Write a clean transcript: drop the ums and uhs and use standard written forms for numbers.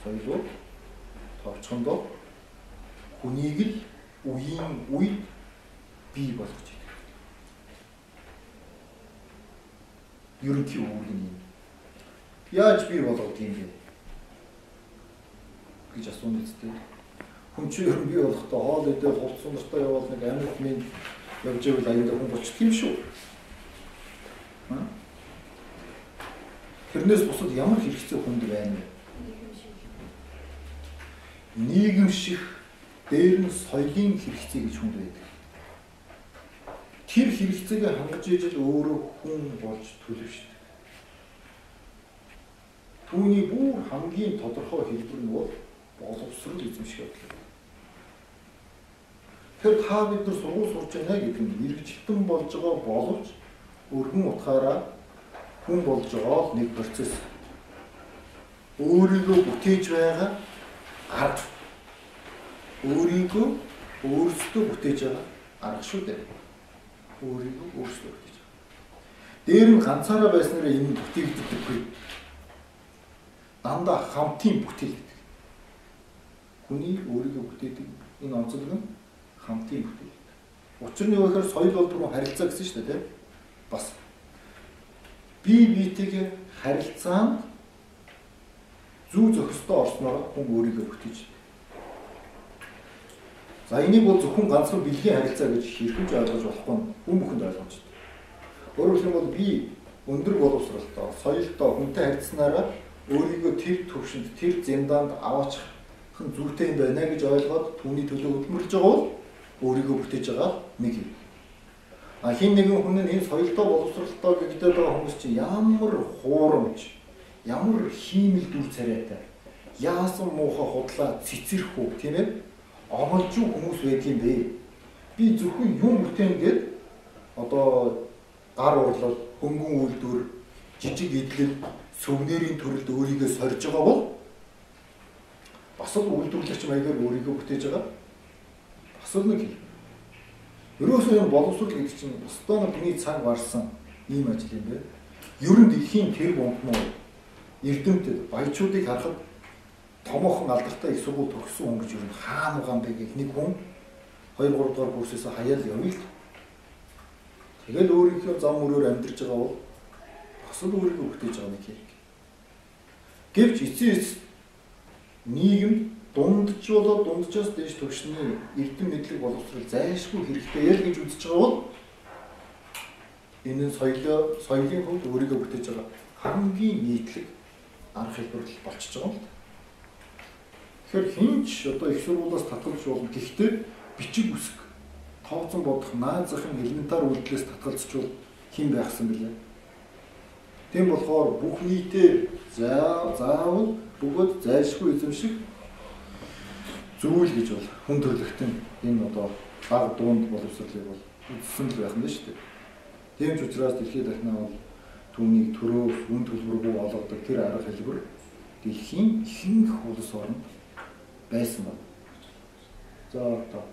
соёлууд товчхондоо хүнийг л үеийн үед бий болгож идэг. Ерөнхий үүрэг нь юм. Яаж бий болгох юм бэ гэж асууна үстэй. Хүн чинь ер нь бий болохдоо хоол идэл хувцсан дуртай явал нэг амьд минь явж ивэл аюултай хүн болчих юм шүү. Тэрнээс бусад ямар хэрэгцээ хүнд байна вэ? Нийгэмших дээр нь соёлын хэрэгцээ гэж хүнд байдаг. Тэр хэрэгцээгээ хангаж ижил өөрөө хүн болж төлөвшдөг. Түүний бүр хамгийн тодорхой хэлбэр нь бол боловсрол эзэмших явдал. Тэр та бид нар сургууль сурч байна гэдэг нь мэрэгжилтэн болж байгаа боловч өргөн утгаараа хүн болж байгаа нэг процесс. Өөрийгөө бүтээж байгаа арга. Өөрийгөө өөрсдөө бүтээж байгаа арга шүү дээ. Өөрийгөө өөрсдөө бүтээж байгаа. Дээр нь ганцаараа байснараа энэ бүтээгддэггүй. Дандаа хамтын бүтээгдэв. Хүний өөрийгөө бүтээдэг энэ онцлог нь хамтын бүтээгдэв. Учир нь юу гэхээр соёл бол түрүү харилцаа гэсэн шүү дээ, тийм? Бас бие биетэйгээ харилцаанд зүү зохистой орсноор хүн өөрийгөө бүтээж. За энийг бол зөвхөн ганцхан бэлгийн харилцаа гэж хэрхэн ч ойлгож болохгүй хүн бүхэнд ойлгож байна. Өөрөөр хэлбэл би өндөр боловсралтай, соёлтой хүнтэй харилцсанараа өөрийгөө тэр төвшөнд, тэр зэндаанд аваачих зүйтэй юм байна гэж ойлгоод түүний төлөө хөдөлмөрлж байгаа бол өөрийгөө бүтээж байгаа нэг юм. Хин нэгэн хүн нь энэ соёлтой боловсралтай гэгдээд байгаа хүмүүс чинь ямар хуурамч, ямар хиймэл дүр царайтай, яасан муухай худлаа цэцэрхүү тийм ээ амалжуу хүмүүс байдаг юм бэ. Би зөвхөн юм бүтээн гээд одоо гар урлал, хөнгөн үйлдвэр, жижиг идэл, сүвнэрийн төрөлд өөрийгөө сорж байгаа бол бас л үйлдвэрлэгч маягаар өөрийгөө бүтээж байгаа. Бас л нэг юм. Ерөөсөө энэ боловсрол гэдэг чинь өстөө хүний цаг варсан ийм ажил юм бэ. Ер нь дэлхийн тэр бомбноо эрдэмтэд баячуудыг харахад томоохон алдартай их сургууль төгссөн хүн гэж ер нь хаана байгаа юм бэ гэх нэг хүн 2 3 дугаар курсээс хаяал явъя л. Тэгэл өөрийнхөө зам мөрөөр амьдарч байгаа бол бас л өөрийгөө бүтээж байгаа нэг хэрэг. Гэвч эцэс нийгэм дундч болоод дунджаас дээш төвшний эрдэм мэдлэг боловсрол зайлшгүй хэрэгтэй ял гэж үзэж байгаа бол энэ соёлын хувьд өөрийгөө бүтээж байгаа хамгийн нийтлэг арга хэлбэр болчихж байгаа юм л. Тэгэхээр хинч одоо их сургуулиас татгалж болно. Гэхдээ бичиг үсэг тооцон бодох наазахын элементар үйлдэлээс татгалзчихвал хэн байхсан бэлээ. Тийм болохоор бүх нийтээ заавал бөгөөд зайлшгүй эзэмших зүйл гэж бол хүн төрөлхтөн энэ одоо баг дуунд боловсролыг бол үзсэн л байх нь шүү дээ. Тийм ч учраас дэлхийд дахнаа бол түүнийг төрөөс үн төлбөргүй олгодог тэр арга хэлбэр дэлхийн ихэнх улс оронд байсан байна. За одоо